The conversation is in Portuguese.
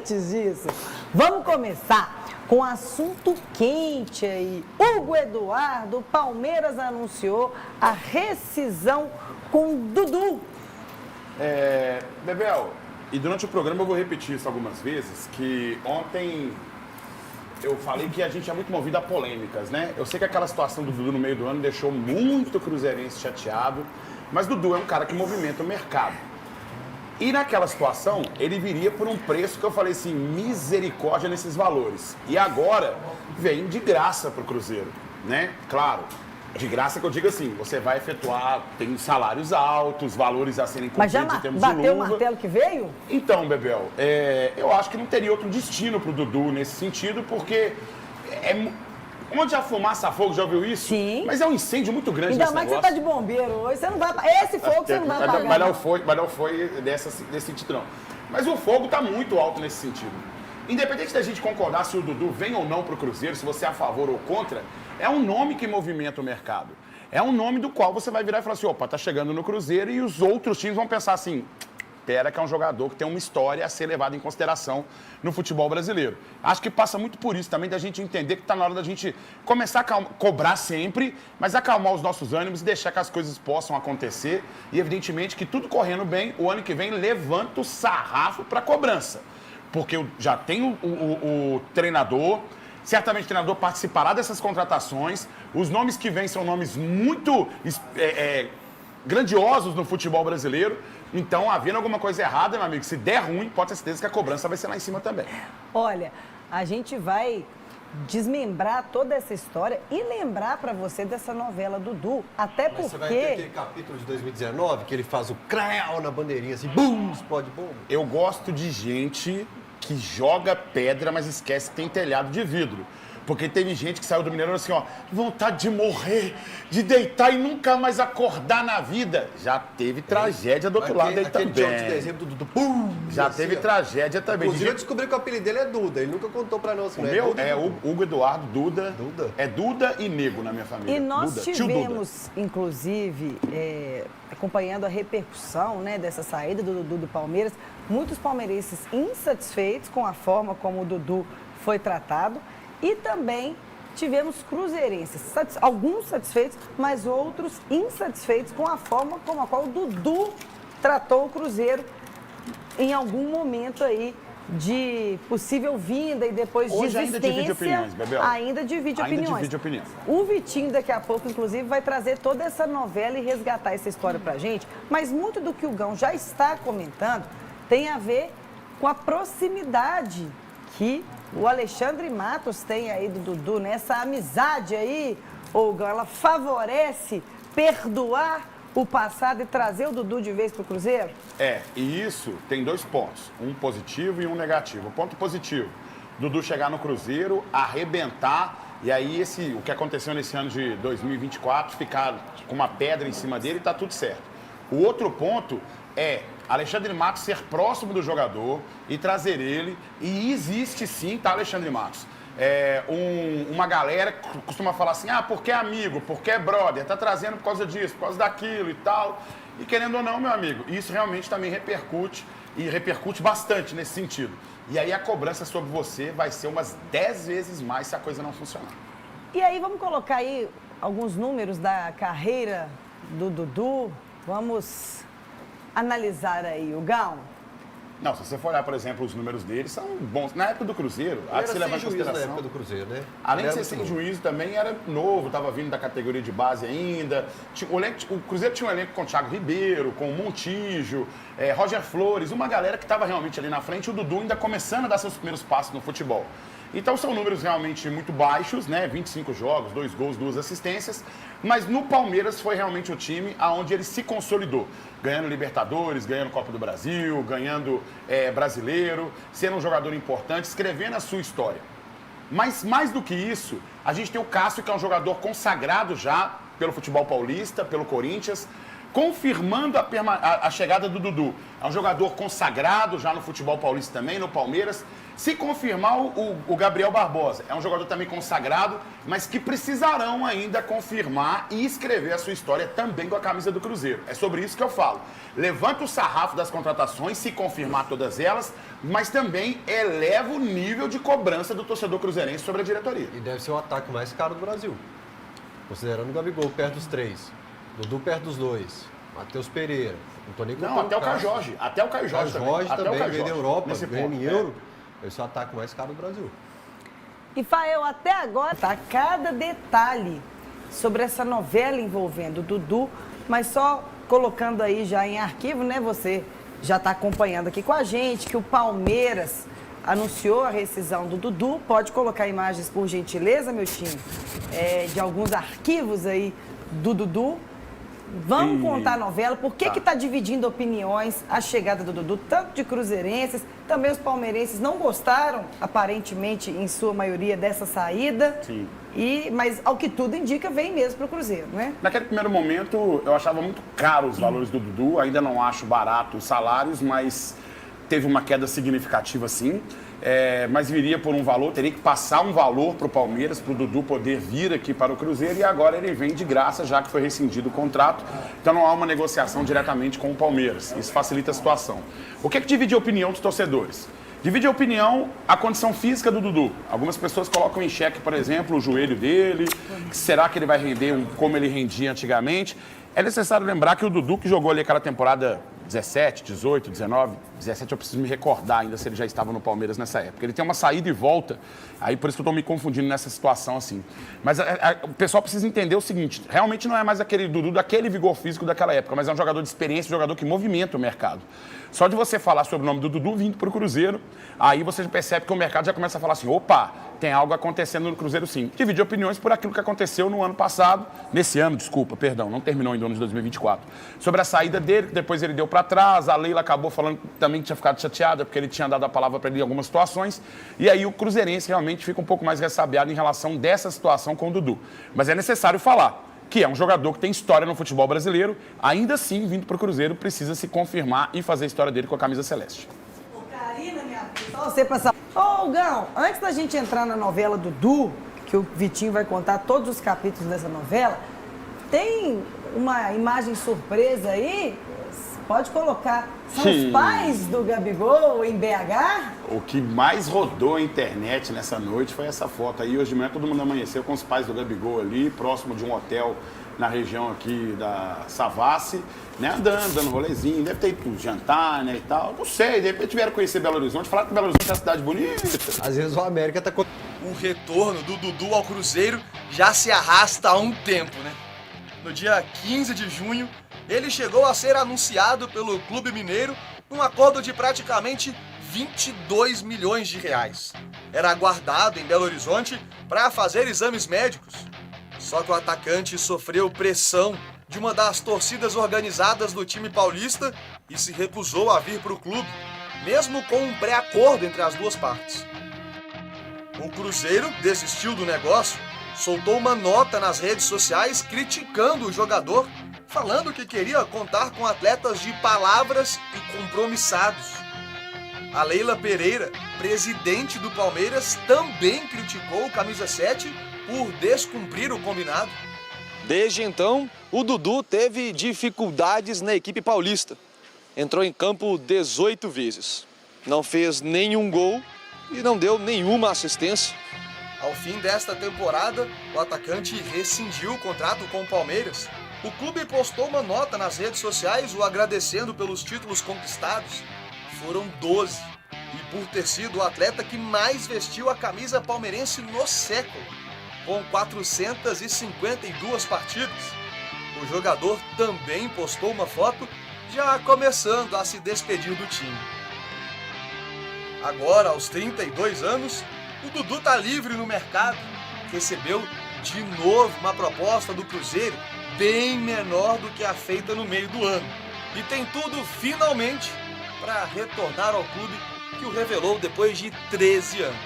antes disso, vamos começar com assunto quente aí. Hugo Eduardo, Palmeiras anunciou a rescisão com Dudu. Bebel, e durante o programa eu vou repetir isso algumas vezes, que ontem eu falei que a gente é muito movido a polêmicas, né? Eu sei que aquela situação do Dudu no meio do ano deixou muito cruzeirense chateado, mas Dudu é um cara que movimenta o mercado. E naquela situação, ele viria por um preço que eu falei assim, misericórdia nesses valores. E agora, vem de graça para o Cruzeiro, né? Claro, de graça que eu digo assim, você vai efetuar, tem salários altos, valores a serem cumpridos em termos de luva. Mas já bateu o martelo que veio? Então, Bebel, eu acho que não teria outro destino para o Dudu nesse sentido, porque onde a fumaça a fogo, já ouviu isso? Sim. Mas é um incêndio muito grande Ainda esse mais negócio. que você tá de bombeiro hoje, você não vai... Esse fogo você não vai apagar. Mas não foi desse sentido, não. Mas o fogo está muito alto nesse sentido. Independente da gente concordar se o Dudu vem ou não para o Cruzeiro, se você é a favor ou contra, é um nome que movimenta o mercado. É um nome do qual você vai virar e falar assim, opa, tá chegando no Cruzeiro, e os outros times vão pensar assim, pera que é um jogador que tem uma história a ser levada em consideração no futebol brasileiro. Acho que passa muito por isso também, da gente entender que está na hora da gente começar a cobrar sempre, mas acalmar os nossos ânimos e deixar que as coisas possam acontecer. E evidentemente que tudo correndo bem, o ano que vem levanta o sarrafo para cobrança. Porque já tem o treinador, certamente o treinador participará dessas contratações, os nomes que vêm são nomes muito grandiosos no futebol brasileiro. Então, havendo alguma coisa errada, meu amigo, se der ruim, pode ter certeza que a cobrança vai ser lá em cima também. Olha, a gente vai desmembrar toda essa história e lembrar pra você dessa novela Dudu, até porque... Você vai ter aquele capítulo de 2019 que ele faz o crau na bandeirinha, assim, bum, explode bomba. Eu gosto de gente que joga pedra, mas esquece que tem telhado de vidro. Porque teve gente que saiu do Mineirão assim, ó, vontade de morrer, de deitar e nunca mais acordar na vida. Já teve tragédia do outro lado aí também. Aquele 18 de dezembro do Dudu, pum! Já teve tragédia também. Inclusive, eu descobri que o apelido dele é Duda, ele nunca contou pra nós. O meu Duda, é Hugo Eduardo Duda. Duda. É Duda e Nego na minha família. E nós Duda, tio tivemos, inclusive, acompanhando a repercussão, né, dessa saída do Dudu do Palmeiras, muitos palmeirenses insatisfeitos com a forma como o Dudu foi tratado. E também tivemos cruzeirenses, alguns satisfeitos, mas outros insatisfeitos com a forma como a qual o Dudu tratou o Cruzeiro em algum momento aí de possível vinda e depois Hoje desistência. ainda divide opiniões, Bebel. Ainda divide opiniões. O Vitinho daqui a pouco, inclusive, vai trazer toda essa novela e resgatar essa história pra gente, mas muito do que o Gão já está comentando tem a ver com a proximidade que o Alexandre Matos tem aí do Dudu, né? Essa amizade aí, Gão, ela favorece perdoar o passado e trazer o Dudu de vez para o Cruzeiro? E isso tem dois pontos, um positivo e um negativo. O ponto positivo, Dudu chegar no Cruzeiro, arrebentar, e aí o que aconteceu nesse ano de 2024, ficar com uma pedra em cima dele e tá tudo certo. O outro ponto é Alexandre Matos ser próximo do jogador e trazer ele, e existe sim, tá, Alexandre Matos? Uma galera que costuma falar assim, porque é amigo, porque é brother, tá trazendo por causa disso, por causa daquilo e tal. E querendo ou não, meu amigo, isso realmente também repercute, e repercute bastante nesse sentido. E aí a cobrança sobre você vai ser umas 10 vezes mais se a coisa não funcionar. E aí vamos colocar aí alguns números da carreira do Dudu, vamos analisar aí o Gão. Não, se você for olhar, por exemplo, os números dele, são bons. Na época do Cruzeiro, há de se levar em consideração. Na época do Cruzeiro, né? Além de ser sem juízo, também era novo, estava vindo da categoria de base ainda. O Cruzeiro tinha um elenco com o Thiago Ribeiro, com o Montijo, Roger Flores, uma galera que estava realmente ali na frente, e o Dudu ainda começando a dar seus primeiros passos no futebol. Então são números realmente muito baixos, né? 25 jogos, 2 gols, 2 assistências. Mas no Palmeiras foi realmente o time onde ele se consolidou. Ganhando Libertadores, ganhando Copa do Brasil, ganhando Brasileiro, sendo um jogador importante, escrevendo a sua história. Mas mais do que isso, a gente tem o Cássio, que é um jogador consagrado já pelo futebol paulista, pelo Corinthians. confirmando a chegada do Dudu. É um jogador consagrado já no futebol paulista também, no Palmeiras. Se confirmar o Gabriel Barbosa, é um jogador também consagrado, mas que precisarão ainda confirmar e escrever a sua história também com a camisa do Cruzeiro. É sobre isso que eu falo. Levanta o sarrafo das contratações, se confirmar todas elas, mas também eleva o nível de cobrança do torcedor cruzeirense sobre a diretoria. E deve ser o ataque mais caro do Brasil. Considerando o Gabigol perto dos 3, Dudu perto dos 2, Matheus Pereira, não tô nem contando. Não, até o Caio Jorge. Até o Caio Jorge também vem da Europa, ganha em euro. É. Esse é o ataque mais caro do Brasil. E, Fael, até agora, tá cada detalhe sobre essa novela envolvendo o Dudu, mas só colocando aí já em arquivo, né? Você já está acompanhando aqui com a gente que o Palmeiras anunciou a rescisão do Dudu. Pode colocar imagens, por gentileza, meu time, de alguns arquivos aí do Dudu. Vamos contar a novela. Por que está dividindo opiniões a chegada do Dudu, tanto de cruzeirenses, também os palmeirenses não gostaram, aparentemente, em sua maioria, dessa saída. Sim. Mas, ao que tudo indica, vem mesmo para o Cruzeiro, né? Naquele primeiro momento, eu achava muito caro os valores do Dudu. Ainda não acho barato os salários, mas teve uma queda significativa, sim. Mas viria por um valor, teria que passar um valor para o Palmeiras, para o Dudu poder vir aqui para o Cruzeiro, e agora ele vem de graça, já que foi rescindido o contrato. Então não há uma negociação diretamente com o Palmeiras. Isso facilita a situação. O que divide a opinião dos torcedores? Divide a opinião a condição física do Dudu. Algumas pessoas colocam em xeque, por exemplo, o joelho dele. Será que ele vai render como ele rendia antigamente? É necessário lembrar que o Dudu, que jogou ali aquela temporada 17, 18, 19, 17, eu preciso me recordar ainda se ele já estava no Palmeiras nessa época. Ele tem uma saída e volta, aí por isso que eu estou me confundindo nessa situação assim. Mas o pessoal precisa entender o seguinte, realmente não é mais aquele Dudu daquele vigor físico daquela época, mas é um jogador de experiência, um jogador que movimenta o mercado. Só de você falar sobre o nome do Dudu vindo para o Cruzeiro, aí você percebe que o mercado já começa a falar assim, opa, tem algo acontecendo no Cruzeiro sim. Divide opiniões por aquilo que aconteceu no ano passado, não terminou em ano de 2024. Sobre a saída dele, que depois ele deu para trás, a Leila acabou falando também que tinha ficado chateada, porque ele tinha dado a palavra para ele em algumas situações, e aí o cruzeirense realmente fica um pouco mais ressabiado em relação dessa situação com o Dudu. Mas é necessário falar que é um jogador que tem história no futebol brasileiro, ainda assim, vindo para o Cruzeiro, precisa se confirmar e fazer a história dele com a camisa celeste. Ô, Karina, minha filha, só você passar. Ô, Gão, antes da gente entrar na novela Dudu, que o Vitinho vai contar todos os capítulos dessa novela, tem uma imagem surpresa aí? Pode colocar. São os pais do Gabigol em BH? O que mais rodou a internet nessa noite foi essa foto aí. Hoje de manhã todo mundo amanheceu com os pais do Gabigol ali, próximo de um hotel na região aqui da Savassi, né? Andando, dando rolezinho, deve ter ido jantar, né, e tal. Não sei, de repente tiveram conhecer Belo Horizonte, falaram que Belo Horizonte é uma cidade bonita. Às vezes o América tá... O retorno do Dudu ao Cruzeiro já se arrasta há um tempo, né? No dia 15 de junho, ele chegou a ser anunciado pelo Clube Mineiro num acordo de praticamente 22 milhões de reais. Era aguardado em Belo Horizonte para fazer exames médicos. Só que o atacante sofreu pressão de uma das torcidas organizadas do time paulista e se recusou a vir para o clube, mesmo com um pré-acordo entre as duas partes. O Cruzeiro desistiu do negócio, soltou uma nota nas redes sociais criticando o jogador, falando que queria contar com atletas de palavras e compromissados. A Leila Pereira, presidente do Palmeiras, também criticou o Camisa 7 por descumprir o combinado. Desde então, o Dudu teve dificuldades na equipe paulista. Entrou em campo 18 vezes. Não fez nenhum gol e não deu nenhuma assistência. Ao fim desta temporada, o atacante rescindiu o contrato com o Palmeiras. O clube postou uma nota nas redes sociais o agradecendo pelos títulos conquistados. Foram 12. E por ter sido o atleta que mais vestiu a camisa palmeirense no século, com 452 partidas. O jogador também postou uma foto já começando a se despedir do time. Agora, aos 32 anos, o Dudu tá livre no mercado. Recebeu de novo uma proposta do Cruzeiro bem menor do que a feita no meio do ano. E tem tudo, finalmente, para retornar ao clube que o revelou depois de 13 anos.